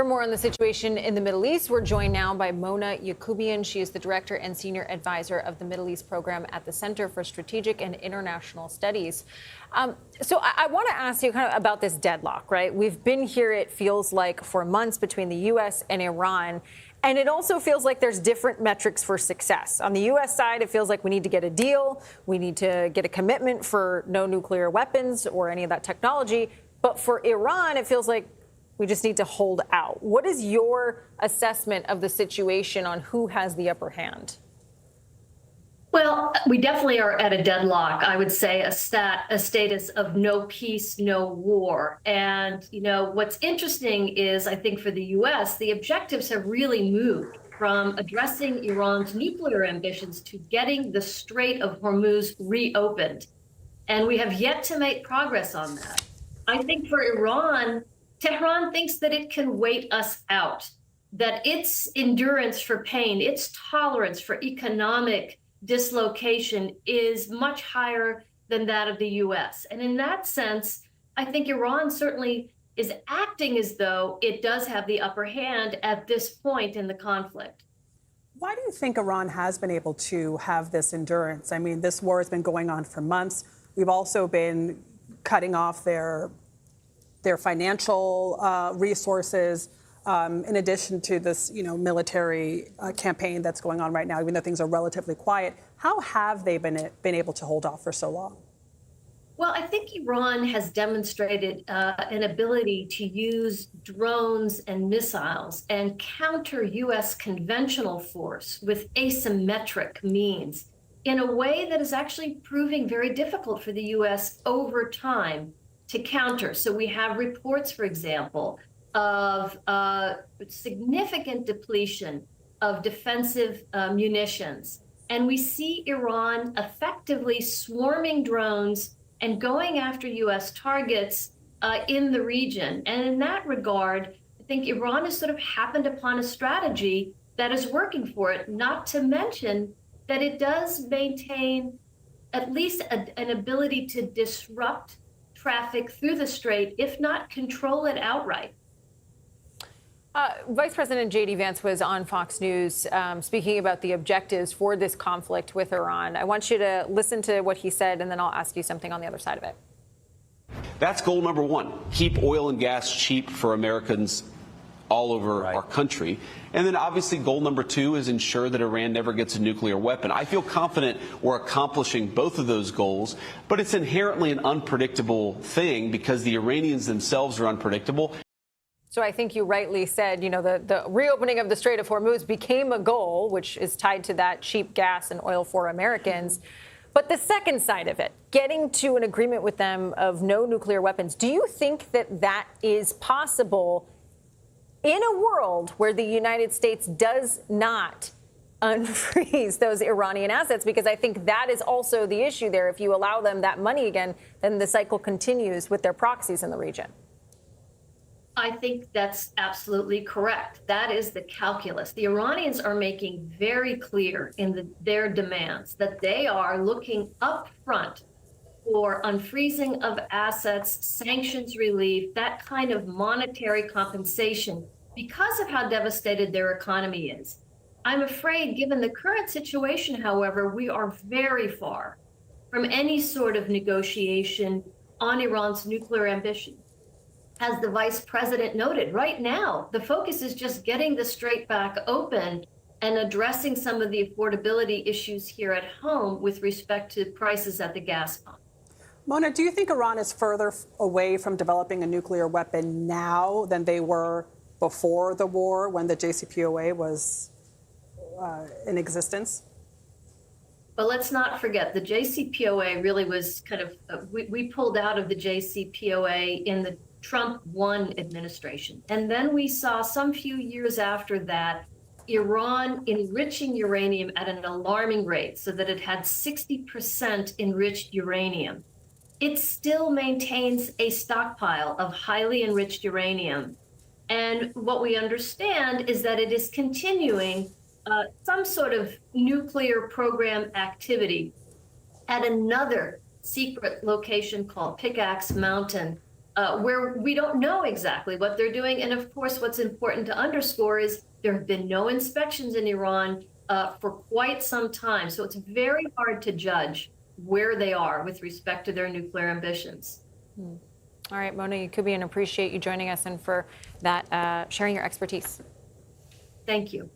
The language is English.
For more on the situation in the Middle East, we're joined now by Mona Yacoubian. She is the director and senior advisor of the Middle East program at the Center for Strategic and International Studies. So I want to ask you kind of about this deadlock, right? We've been here, it feels like, for months between the U.S. and Iran. And it also feels like there's different metrics for success. On the U.S. side, it feels like we need to get a deal. We need to get a commitment for no nuclear weapons or any of that technology. But for Iran, it feels like we just need to hold out. What is your assessment of the situation on who has the upper hand? Well, we definitely are at a deadlock. I would say a status of no peace, no war. And, you know, what's interesting is, I think for the U.S., the objectives have really moved from addressing Iran's nuclear ambitions to getting the Strait of Hormuz reopened. And we have yet to make progress on that. I think for Iran, Tehran thinks that it can wait us out, that its endurance for pain, its tolerance for economic dislocation is much higher than that of the U.S. And in that sense, I think Iran certainly is acting as though it does have the upper hand at this point in the conflict. Why do you think Iran has been able to have this endurance? I mean, this war has been going on for months. We've also been cutting off their financial resources, in addition to this, military campaign that's going on right now, even though things are relatively quiet. How have they been able to hold off for so long? Well, I think Iran has demonstrated an ability to use drones and missiles and counter U.S. conventional force with asymmetric means in a way that is actually proving very difficult for the U.S. over time to counter. So we have reports, for example, of significant depletion of defensive munitions. And we see Iran effectively swarming drones and going after U.S. targets in the region. And in that regard, I think Iran has sort of happened upon a strategy that is working for it, not to mention that it does maintain at least an ability to disrupt traffic through the strait, if not control it outright. Vice President J.D. Vance was on Fox News speaking about the objectives for this conflict with Iran. I want you to listen to what he said, and then I'll ask you something on the other side of it. That's goal number one. Keep oil and gas cheap for Americans all over our country. And then obviously goal number two is ensure that Iran never gets a nuclear weapon. I feel confident we're accomplishing both of those goals, but it's inherently an unpredictable thing because the Iranians themselves are unpredictable. So I think you rightly said, the reopening of the Strait of Hormuz became a goal, which is tied to that cheap gas and oil for Americans. But the second side of it, getting to an agreement with them of no nuclear weapons, do you think that that is possible in a world where the United States does not unfreeze those Iranian assets? Because I think that is also the issue there. If you allow them that money again, then the cycle continues with their proxies in the region. I think that's absolutely correct. That is the calculus. The Iranians are making very clear in their demands that they are looking up front for unfreezing of assets, sanctions relief, that kind of monetary compensation because of how devastated their economy is. I'm afraid, given the current situation, however, we are very far from any sort of negotiation on Iran's nuclear ambition. As the vice president noted, right now, the focus is just getting the strait back open and addressing some of the affordability issues here at home with respect to prices at the gas pump. Mona, do you think Iran is further away from developing a nuclear weapon now than they were before the war, when the JCPOA was in existence? But let's not forget, the JCPOA really was kind of, we pulled out of the JCPOA in the Trump 1 administration. And then we saw some few years after that, Iran enriching uranium at an alarming rate so that it had 60% enriched uranium. It still maintains a stockpile of highly enriched uranium. And what we understand is that it is continuing some sort of nuclear program activity at another secret location called Pickaxe Mountain where we don't know exactly what they're doing. And of course, what's important to underscore is there have been no inspections in Iran for quite some time. So it's very hard to judge where they are with respect to their nuclear ambitions. All right, Mona Yacoubian, appreciate you joining us and for that, sharing your expertise. Thank you.